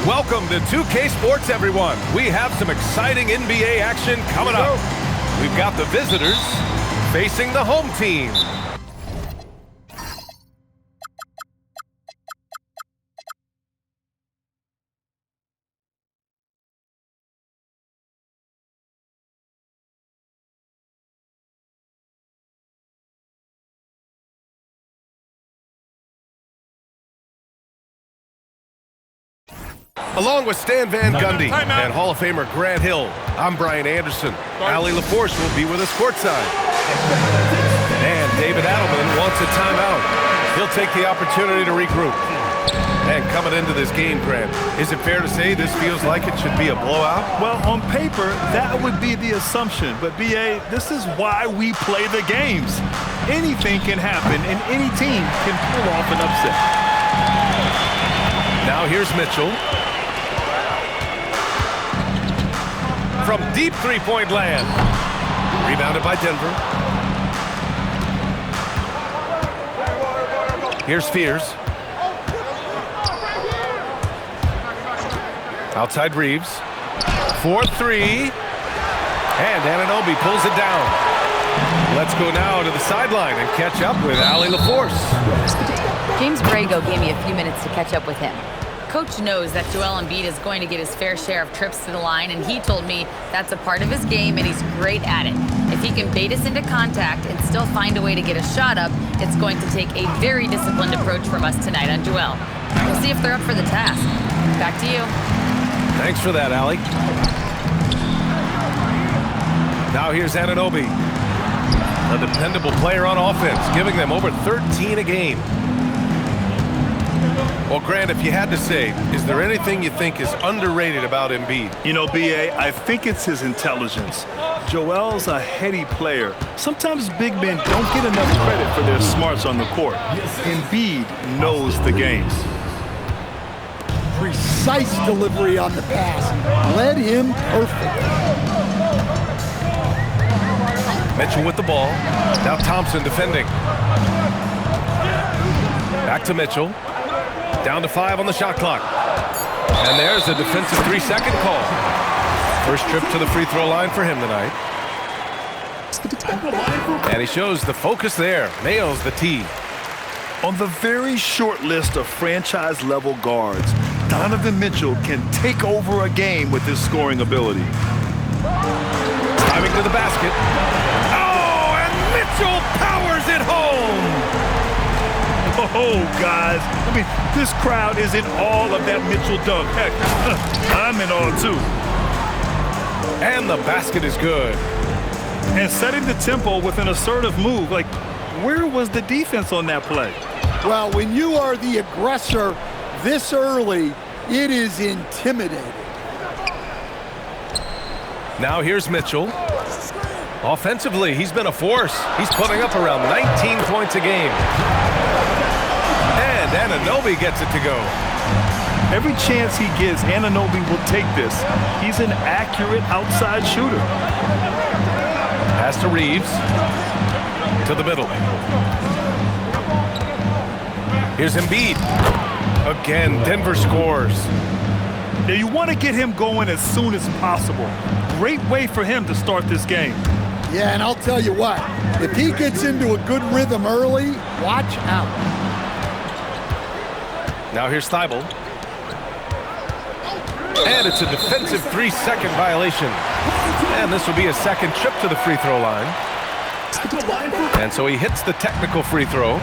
Welcome to 2K Sports, everyone. We have some exciting NBA action coming up. We've got the visitors facing the home team. Along with Stan Van Gundy and Hall of Famer Grant Hill, I'm Brian Anderson. Allie LaForce will be with us courtside. And David Adelman wants a timeout. He'll take the opportunity to regroup. And coming into this game, Grant, is it fair to say this feels like it should be a blowout? Well, on paper, that would be the assumption. But, B.A., this is why we play the games. Anything can happen, and any team can pull off an upset. Now here's Mitchell. From deep three-point land. Rebounded by Denver. Here's Fears. Outside Reeves. 4-3. And Anunoby pulls it down. Let's go now to the sideline and catch up with Allie LaForce. James Borrego gave me a few minutes to catch up with him. Coach knows that Joel Embiid is going to get his fair share of trips to the line, and he told me that's a part of his game, and he's great at it. If he can bait us into contact and still find a way to get a shot up, it's going to take a very disciplined approach from us tonight on Joel. We'll see if they're up for the task. Back to you. Thanks for that, Allie. Now here's Anunoby, a dependable player on offense, giving them over 13 a game. Well, Grant, if you had to say, is there anything you think is underrated about Embiid? You know, B.A., I think it's his intelligence. Joel's a heady player. Sometimes big men don't get enough credit for their smarts on the court. Embiid knows the game. Precise delivery on the pass. Led him perfect. Mitchell with the ball. Now Thompson defending. Back to Mitchell. Down to 5 on the shot clock. And there's a defensive 3-second call. First trip to the free throw line for him tonight. And he shows the focus there. Nails the tee. On the very short list of franchise-level guards, Donovan Mitchell can take over a game with his scoring ability. Driving to the basket. Oh, and Mitchell powers it home. Oh, guys, I mean, this crowd is in awe of that Mitchell dunk. Heck, I'm in awe, too. And the basket is good. And setting the tempo with an assertive move. Like, where was the defense on that play? Well, when you are the aggressor this early, it is intimidating. Now here's Mitchell. Offensively, he's been a force. He's putting up around 19 points a game. And Anunoby gets it to go. Every chance he gets, Anunoby will take this. He's an accurate outside shooter. Pass to Reeves. To the middle. Here's Embiid. Again, Denver scores. Now you want to get him going as soon as possible. Great way for him to start this game. Yeah, and I'll tell you what, if he gets into a good rhythm early, watch out. Now here's Thibault. And it's a defensive 3-second violation. And this will be a second trip to the free throw line. And so he hits the technical free throw.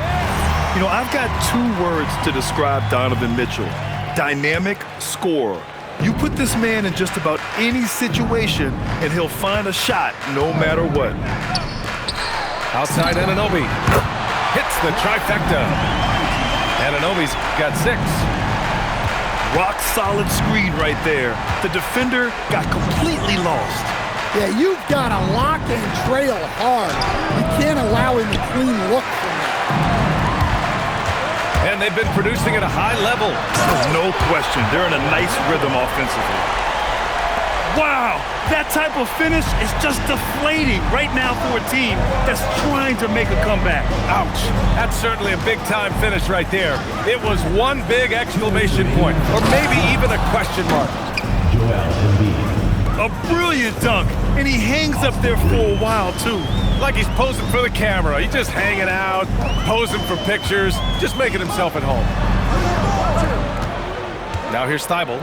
You know, I've got 2 words to describe Donovan Mitchell. Dynamic scorer. You put this man in just about any situation, and he'll find a shot no matter what. Outside Anunoby. Hits the trifecta. Anunoby's got 6. Rock solid screen right there. The defender got completely lost. Yeah, you've got to lock and trail hard. You can't allow him a clean look from that. And they've been producing at a high level. No question. They're in a nice rhythm offensively. Wow, that type of finish is just deflating right now for a team that's trying to make a comeback. Ouch. That's certainly a big-time finish right there. It was one big exclamation point, or maybe even a question mark. A brilliant dunk, and he hangs up there for a while, too. Like he's posing for the camera. He's just hanging out, posing for pictures, just making himself at home. Now here's Thibault.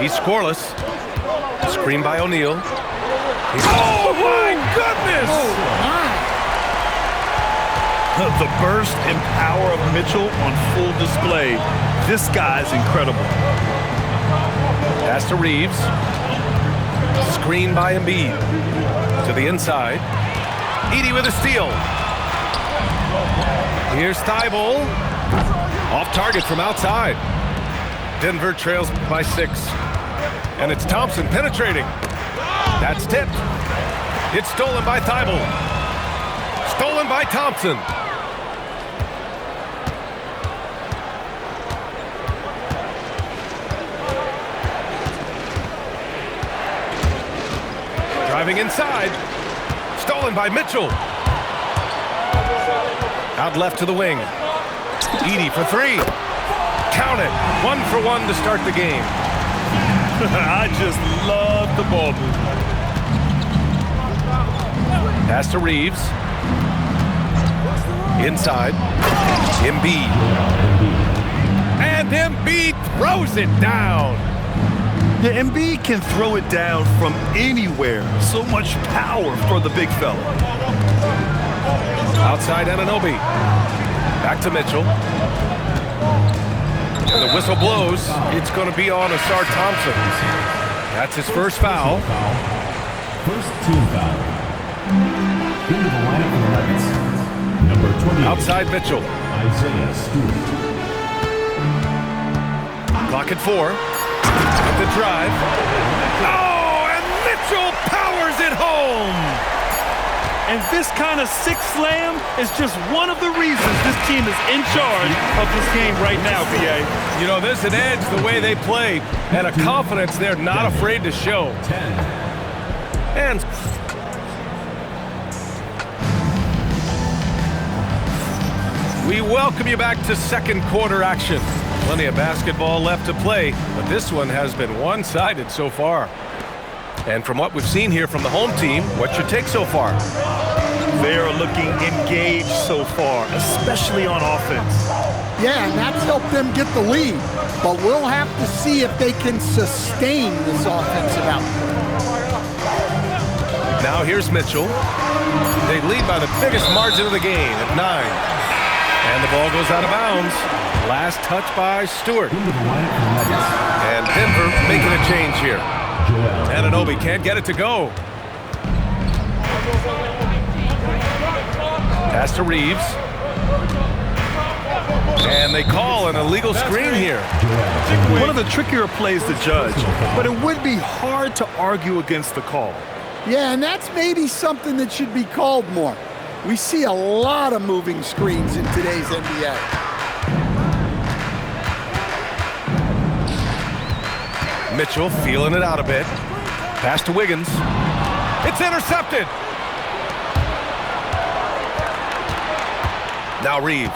He's scoreless. Screen by O'Neal. Oh, my goodness! The burst and power of Mitchell on full display. This guy's incredible. Pass to Reeves. Screen by Embiid. To the inside. Edey with a steal. Here's Thibault. Off target from outside. Denver trails by 6. And it's Thompson penetrating. That's tipped. It's stolen by Thibault. Stolen by Thompson. Driving inside. Stolen by Mitchell. Out left to the wing. Edey for 3. Count it. 1 for 1 to start the game. I just love the ball movement. Pass to Reeves. Inside. Embiid. And Embiid throws it down. Yeah, Embiid can throw it down from anywhere. So much power for the big fella. Outside Anunoby. Back to Mitchell. And the whistle blows. It's going to be on Ausar Thompson. That's his first foul. First team foul. Into the line for the Nuggets. Number 20. Outside Mitchell. Isaiah Stewart. Clock at 4. At the drive. Oh, and Mitchell powers it home. And this kind of sixth slam is just one of the reasons this team is in charge of this game right now, B.A. You know, there's an edge the way they play and a confidence they're not afraid to show. 10. And we welcome you back to second quarter action. Plenty of basketball left to play, but this one has been one-sided so far. And from what we've seen here from the home team, what's your take so far? They're looking engaged so far, especially on offense. Yeah, and that's helped them get the lead. But we'll have to see if they can sustain this offensive output. Now here's Mitchell. They lead by the biggest margin of the game at 9. And the ball goes out of bounds. Last touch by Stewart. And Denver making a change here. Anunoby can't get it to go. Pass to Reeves. And they call an illegal screen here. One of the trickier plays to judge, but it would be hard to argue against the call. Yeah, and that's maybe something that should be called more. We see a lot of moving screens in today's NBA. Mitchell feeling it out a bit. Pass to Wiggins. It's intercepted. Now Reeves.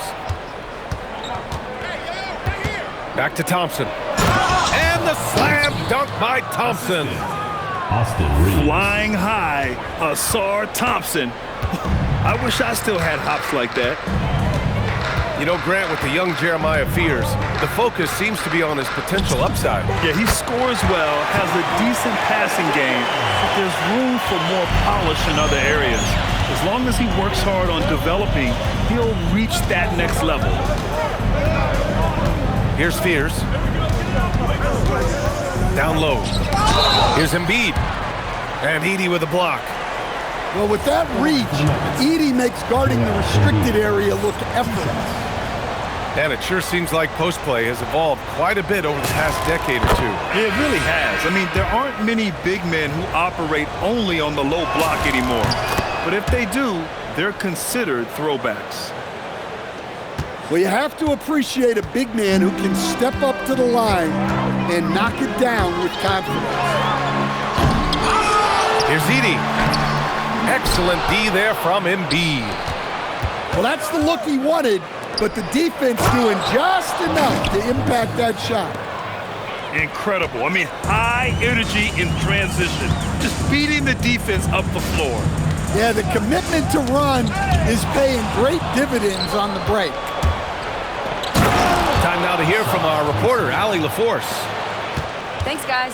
Back to Thompson. And the slam dunk by Thompson. Austin Reeves. Flying high, Ausar Thompson. I wish I still had hops like that. You know, Grant, with the young Jeremiah Fears, the focus seems to be on his potential upside. Yeah, he scores well, has a decent passing game, but there's room for more polish in other areas. As long as he works hard on developing, he'll reach that next level. Here's Fears. Down low. Here's Embiid. And Edey with a block. Well, with that reach, Edey makes guarding the restricted area look effortless. And it sure seems like post play has evolved quite a bit over the past decade or two. It really has. I mean, there aren't many big men who operate only on the low block anymore. But if they do, they're considered throwbacks. Well, you have to appreciate a big man who can step up to the line and knock it down with confidence. Here's Edey. Excellent D there from Embiid. Well, that's the look he wanted, but the defense doing just enough to impact that shot. Incredible. I mean, high energy in transition. Just beating the defense up the floor. Yeah, the commitment to run is paying great dividends on the break. Time now to hear from our reporter, Allie LaForce. Thanks, guys.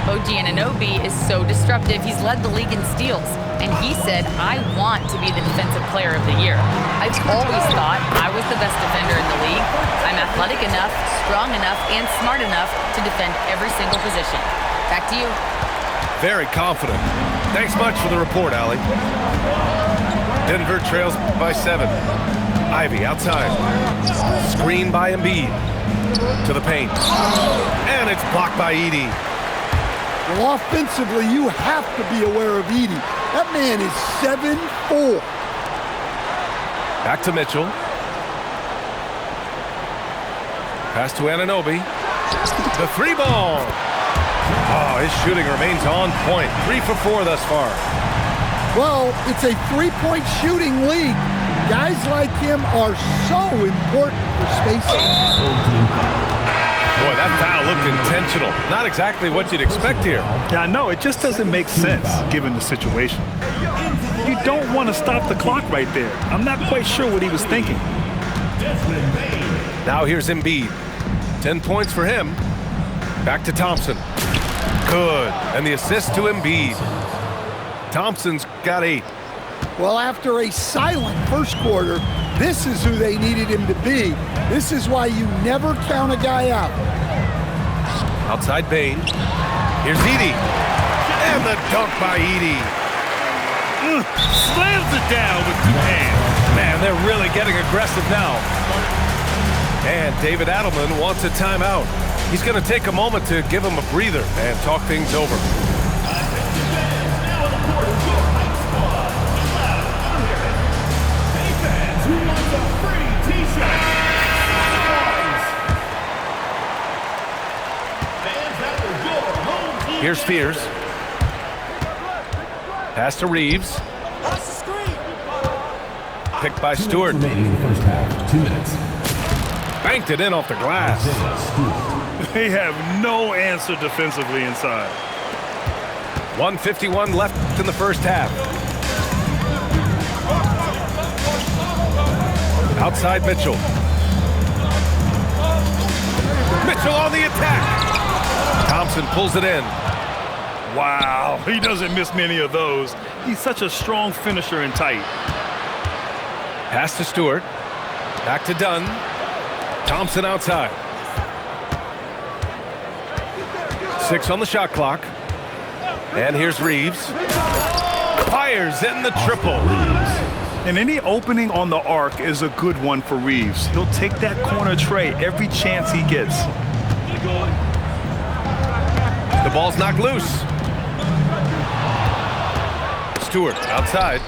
OG Anunoby is so disruptive. He's led the league in steals. And he said, I want to be the defensive player of the year. I've always thought I was the best defender in the league. I'm athletic enough, strong enough, and smart enough to defend every single position. Back to you. Very confident. Thanks much for the report, Allie. Denver trails by 7. Ivey outside. Screen by Embiid. To the paint. And it's blocked by Edey. Well, offensively, you have to be aware of Edey. That man is 7'4". Back to Mitchell. Pass to Anunoby. The 3 ball. Oh, his shooting remains on point. 3 for 4 thus far. Well, it's a three-point shooting league. Guys like him are so important for spacing. Boy, that foul looked intentional. Not exactly what you'd expect here. Yeah, I know. It just doesn't make sense given the situation. You don't want to stop the clock right there. I'm not quite sure what he was thinking. Now here's Embiid. 10 points for him. Back to Thompson. Good. And the assist to Embiid. Thompson's got 8. Well, after a silent first quarter, this is who they needed him to be. This is why you never count a guy out. Outside Bane. Here's Edey. And the dunk by Edey. Slams it down with 2 hands. Man, they're really getting aggressive now. And David Adelman wants a timeout. He's going to take a moment to give him a breather and talk things over. Here's Spears. Pass to Reeves. Picked by Stewart. Remaining in the first half. 2 minutes. Banked it in off the glass. They have no answer defensively inside. 1:51 left in the first half. Outside Mitchell. Mitchell on the attack. Thompson pulls it in. Wow, he doesn't miss many of those. He's such a strong finisher and tight. Pass to Stewart. Back to Dunn. Thompson outside. 6 on the shot clock. And here's Reeves. Fires in the triple. And any opening on the arc is a good one for Reeves. He'll take that corner tray every chance he gets. The ball's knocked loose. Stewart outside.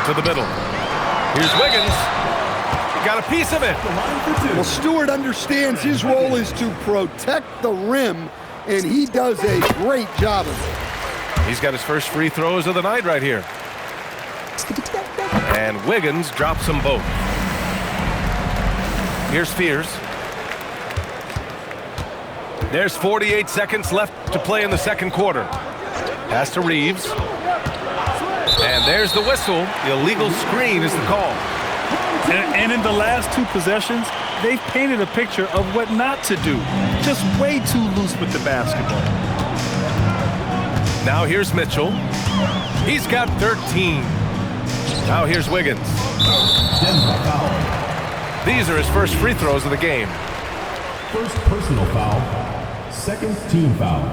To the middle. Here's Wiggins. Got a piece of it. Well, Stewart understands his role is to protect the rim, and he does a great job of it. He's got his first free throws of the night right here. And Wiggins drops them both. Here's Spears. There's 48 seconds left to play in the second quarter. Pass to Reeves. And there's the whistle. The illegal screen is the call. And in the last 2 possessions, they've painted a picture of what not to do. Just way too loose with the basketball. Now here's Mitchell. He's got 13. Now here's Wiggins. Denver foul. These are his first free throws of the game. First personal foul. Second team foul.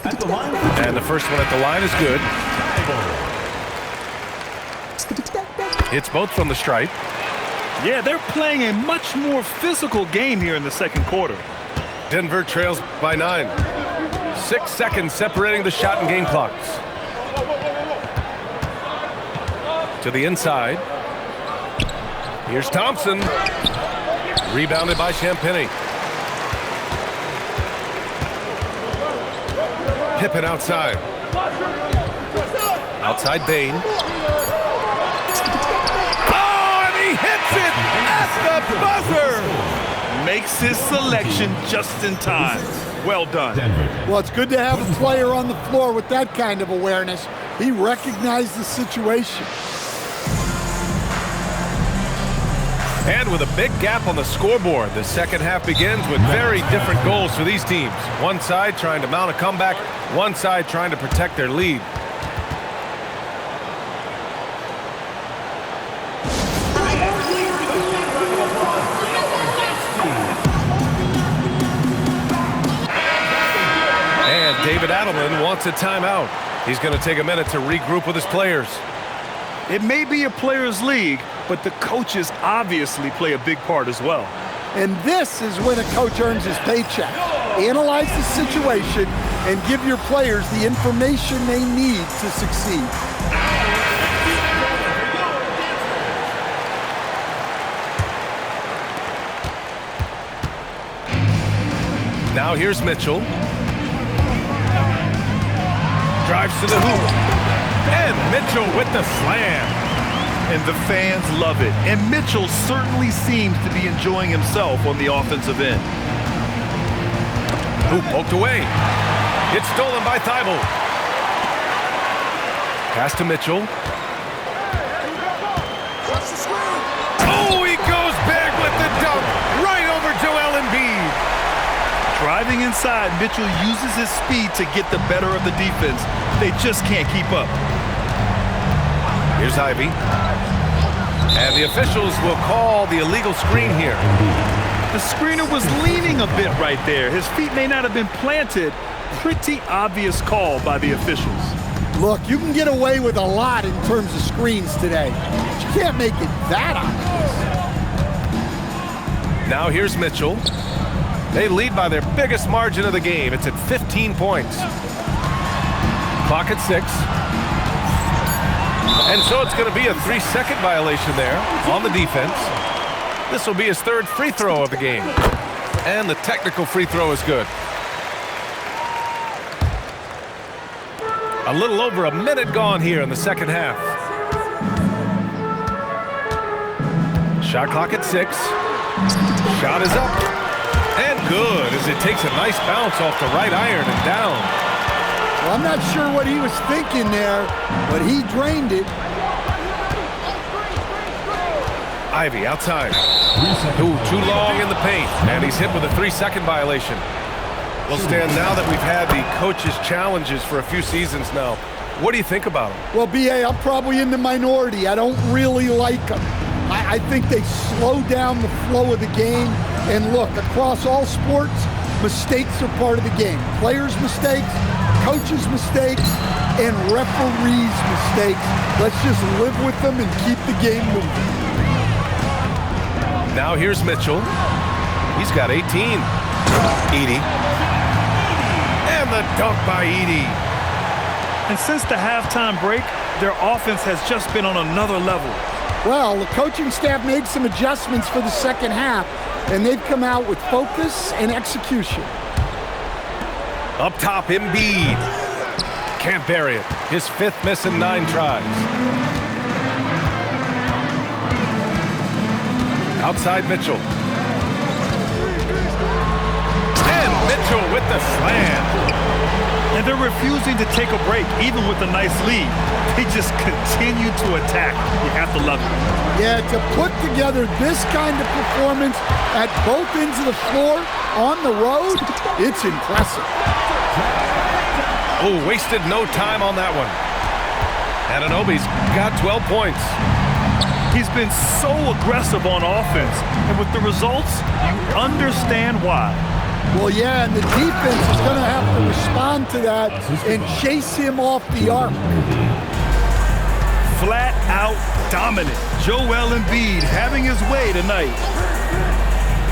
At the line. And the first one at the line is good. Hits both from the stripe. Yeah, they're playing a much more physical game here in the second quarter. Denver trails by 9. 6 seconds separating the shot and game clocks. To the inside. Here's Thompson. Rebounded by Champagnie. Pippen outside. Outside Bain. Oh, and he hits it at the buzzer! Makes his selection just in time. Well done. Well, it's good to have a player on the floor with that kind of awareness. He recognized the situation. And with a big gap on the scoreboard, the second half begins with very different goals for these teams. One side trying to mount a comeback, one side trying to protect their lead. And David Adelman wants a timeout. He's going to take a minute to regroup with his players. It may be a players' league, but the coaches obviously play a big part as well. And this is when a coach earns his paycheck. Analyze the situation and give your players the information they need to succeed. Now here's Mitchell. Drives to the hoop. And Mitchell with the slam. And the fans love it. And Mitchell certainly seems to be enjoying himself on the offensive end. Hoop poked away. It's stolen by Thibault. Pass to Mitchell. Oh, he goes big with the dunk. Right over Joel Embiid. Driving inside, Mitchell uses his speed to get the better of the defense. They just can't keep up. Here's Ivy. And the officials will call the illegal screen here. The screener was leaning a bit right there. His feet may not have been planted. Pretty obvious call by the officials. Look, you can get away with a lot in terms of screens today, but you can't make it that obvious. Now here's Mitchell. They lead by their biggest margin of the game. It's at 15 points. Clock at 6. And so it's going to be a 3-second violation there on the defense. This will be his third free throw of the game. And the technical free throw is good. A little over a minute gone here in the second half. Shot clock at 6. Shot is up. And good as it takes a nice bounce off the right iron and down. Well, I'm not sure what he was thinking there, but he drained it. Ivy outside. Ooh, too long in the paint. And he's hit with a 3-second violation. Well, Stan, now that we've had the coaches' challenges for a few seasons now, what do you think about them? Well, B.A., I'm probably in the minority. I don't really like them. I think they slow down the flow of the game. And look, across all sports, mistakes are part of the game. Players' mistakes, coaches' mistakes, and referees' mistakes. Let's just live with them and keep the game moving. Now here's Mitchell. He's got 18. Edey. And the dunk by Edey. And since the halftime break, their offense has just been on another level. Well, the coaching staff made some adjustments for the second half, and they've come out with focus and execution. Up top, Embiid. Can't bury it. His 5th miss in 9 tries. Outside Mitchell. And Mitchell with the slam. And they're refusing to take a break, even with a nice lead. They just continue to attack. You have to love it. Yeah, to put together this kind of performance at both ends of the floor on the road, it's impressive. Oh, wasted no time on that one. Anunoby's got 12 points. He's been so aggressive on offense, and with the results, you understand why. Well, yeah, and the defense is going to have to respond to that and chase him off the arc. Flat out dominant. Joel Embiid having his way tonight.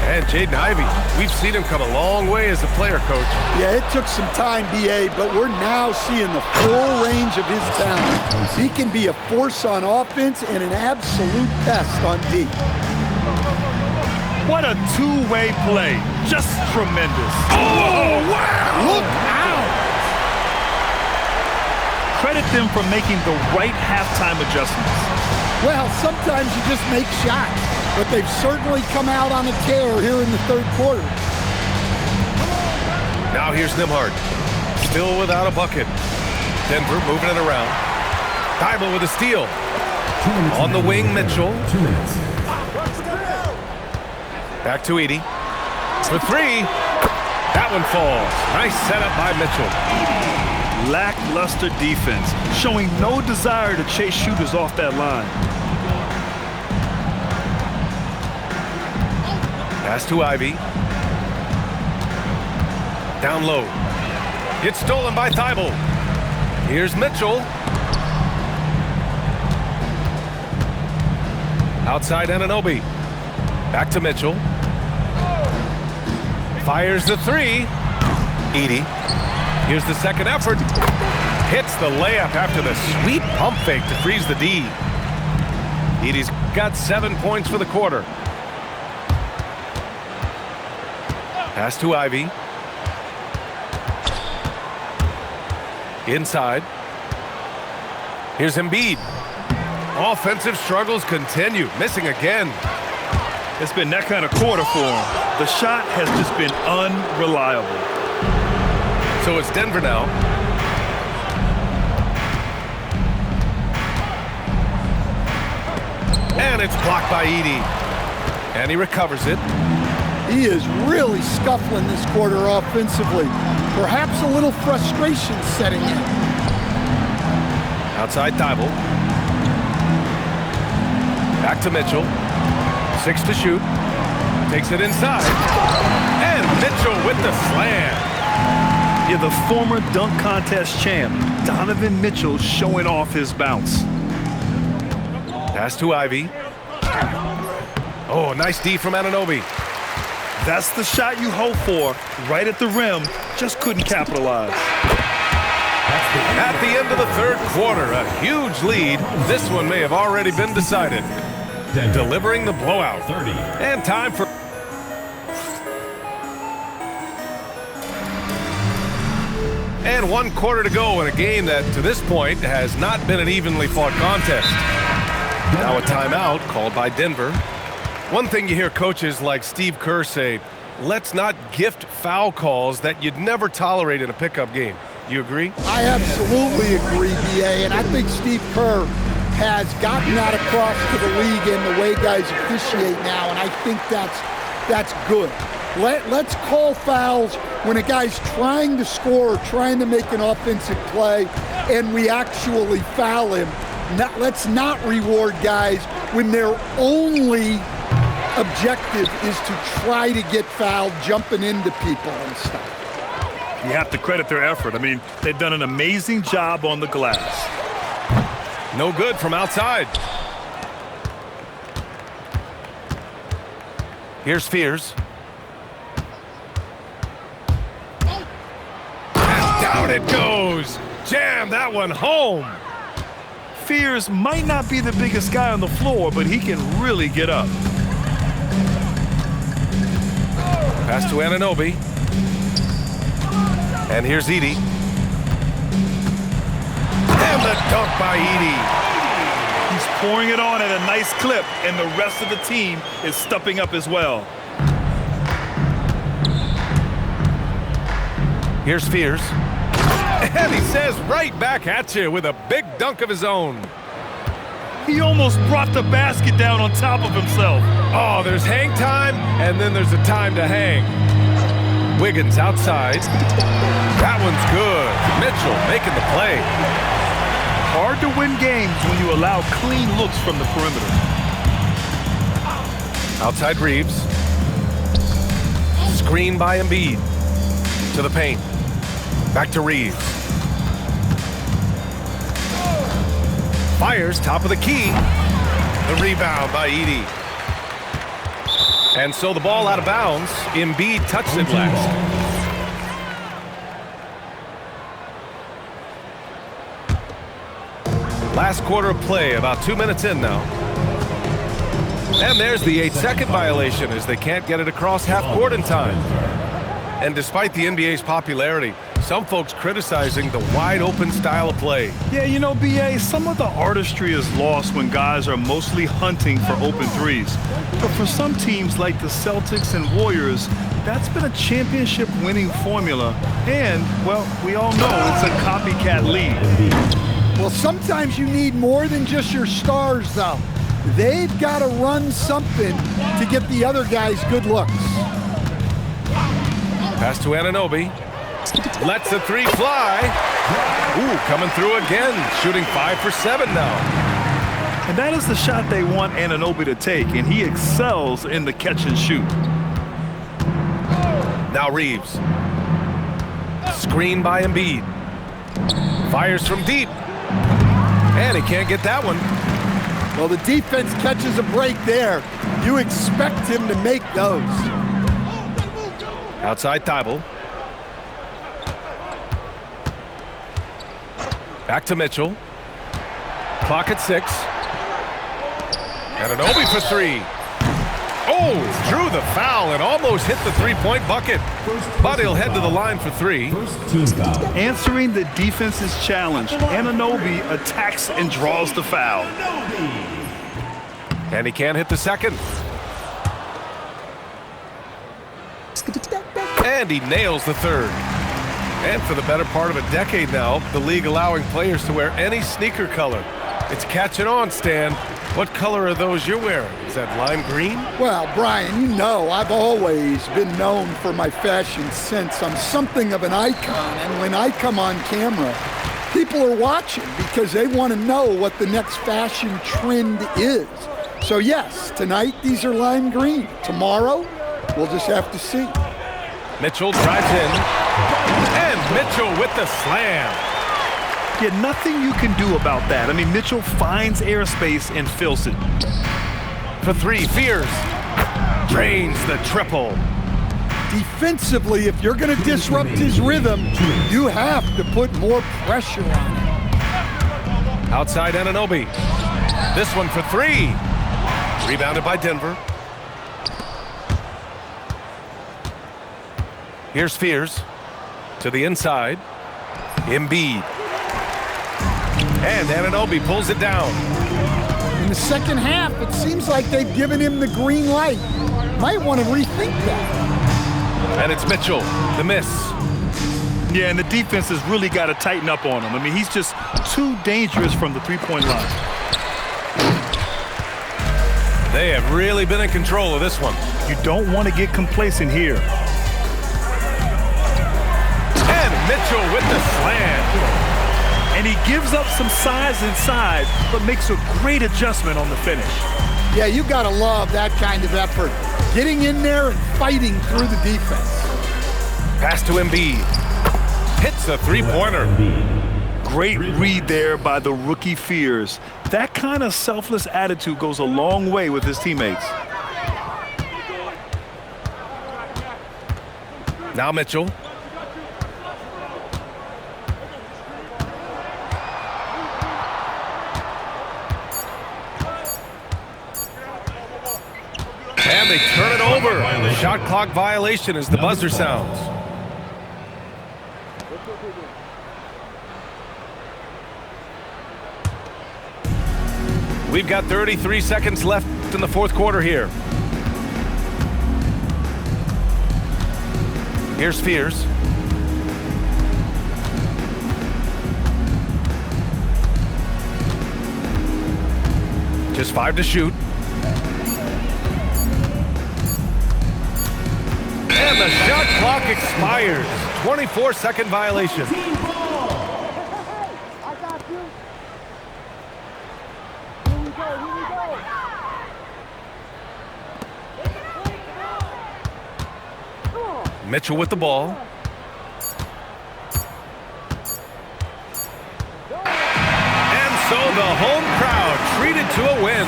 And Jaden Ivey, we've seen him come a long way as a player, Coach. Yeah, it took some time, B.A., but we're now seeing the full range of his talent. He can be a force on offense and an absolute pest on D. What a two-way play. Just tremendous. Oh, wow! Look out! credit them for making the right halftime adjustments. Well, sometimes you just make shots, but they've certainly come out on a tear here in the third quarter. Now here's Nembhard. Still without a bucket. Denver moving it around. Thybulle with a steal. On the wing, Mitchell. 2 minutes. Back to Edey. For three. That one falls. Nice setup by Mitchell. Lackluster defense, showing no desire to chase shooters off that line. Pass to Ivey. Down low. Gets stolen by Thybulle. Here's Mitchell. Outside Anunoby. Back to Mitchell. Fires the three. Edey. Here's the second effort. Hits the layup after the sweet pump fake to freeze the D. Edey's got 7 points for the quarter. Pass to Ivey. Inside. Here's Embiid. Offensive struggles continue. Missing again. It's been that kind of quarter for him. The shot has just been unreliable. So it's Denver now. And it's blocked by Edey. And he recovers it. He is really scuffling this quarter offensively. Perhaps a little frustration setting in. Outside Thybulle. Back to Mitchell. 6 to shoot. Takes it inside. And Mitchell with the slam. Yeah, the former dunk contest champ, Donovan Mitchell, showing off his bounce. Pass to Ivey. Oh, nice D from Anunoby. That's the shot you hope for, right at the rim, just couldn't capitalize. At the end of the third quarter, a huge lead. This one may have already been decided. Denver. Delivering the blowout. 30. And time for... And 1 quarter to go in a game that, to this point, has not been an evenly fought contest. Now a timeout called by Denver. One thing you hear coaches like Steve Kerr say, let's not gift foul calls that you'd never tolerate in a pickup game. You agree? I absolutely agree, B.A., and I think Steve Kerr has gotten that across to the league and the way guys officiate now, and I think that's good. Let's call fouls when a guy's trying to score or trying to make an offensive play and we actually foul him. Let's not reward guys when their only objective is to try to get fouled, jumping into people and stuff. You have to credit their effort. I mean, they've done an amazing job on the glass. No good from outside. Here's Fears. And down it goes. Jam that one home. Fears might not be the biggest guy on the floor, but he can really get up. Pass to Anunoby. And here's Edey. And the dunk by Edey. He's pouring it on at a nice clip, and the rest of the team is stepping up as well. Here's Fears. And he says right back at you with a big dunk of his own. He almost brought the basket down on top of himself. Oh, there's hang time, and then there's a time to hang. Wiggins outside. That one's good. Mitchell making the play. Hard to win games when you allow clean looks from the perimeter. Outside Reeves. Screen by Embiid. To the paint. Back to Reeves. Fires top of the key. The rebound by Edey. And so the ball out of bounds. Embiid touched it last. Last quarter of play, about 2 minutes in now. And there's the 8-second violation as they can't get it across half court in time. And despite the NBA's popularity, some folks criticizing the wide-open style of play. Yeah, you know, B.A., some of the artistry is lost when guys are mostly hunting for open threes. But for some teams like the Celtics and Warriors, that's been a championship-winning formula. And, well, we all know it's a copycat league. Well, sometimes you need more than just your stars, though. They've got to run something to get the other guys good looks. Pass to Anunoby. Lets the three fly. Ooh, coming through again. Shooting 5 for 7 now. And that is the shot they want Anunoby to take, and he excels in the catch and shoot. Now Reeves. Screen by Embiid. Fires from deep. And he can't get that one. Well, the defense catches a break there. You expect him to make those. Outside Thibault. Back to Mitchell. Clock at 6. Anunoby for 3. Oh, drew the foul and almost hit the three-point bucket. But he'll head to the line for 3. Team foul. Answering the defense's challenge, Anunoby attacks and draws the foul. And he can't hit the second. And he nails the third. And for the better part of a decade now, the league allowing players to wear any sneaker color. It's catching on, Stan. What color are those you're wearing? Is that lime green? Well, Brian, you know I've always been known for my fashion sense. I'm something of an icon, and when I come on camera, people are watching because they want to know what the next fashion trend is. So yes, tonight these are lime green. Tomorrow, we'll just have to see. Mitchell drives in. And Mitchell with the slam. Yeah, nothing you can do about that. I mean, Mitchell finds airspace and fills it. For 3, Fears. Drains the triple. Defensively, if you're going to disrupt his rhythm, you have to put more pressure on him. Outside Anunoby. This one for 3. Rebounded by Denver. Here's Fears. To the inside. Embiid. And Anunoby pulls it down. In the second half, it seems like they've given him the green light. Might want to rethink that. And it's Mitchell, the miss. Yeah, and the defense has really got to tighten up on him. I mean, he's just too dangerous from the three-point line. They have really been in control of this one. You don't want to get complacent here. And Mitchell with the slam. And he gives up some size inside, but makes a great adjustment on the finish. Yeah, you got to love that kind of effort. Getting in there and fighting through the defense. Pass to Embiid. Hits a three-pointer. Great read there by the rookie Fears. That kind of selfless attitude goes a long way with his teammates. Now Mitchell. And they turn it over. Shot clock violation as the buzzer sounds. We've got 33 seconds left in the fourth quarter here. Here's Fears. Just 5 to shoot. And the shot clock expires. 24-second violation. Mitchell with the ball. And so the home crowd treated to a win.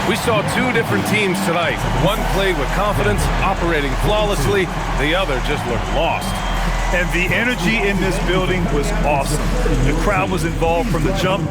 We saw 2 different teams tonight. One played with confidence, operating flawlessly. The other just looked lost. And the energy in this building was awesome. The crowd was involved from the jump.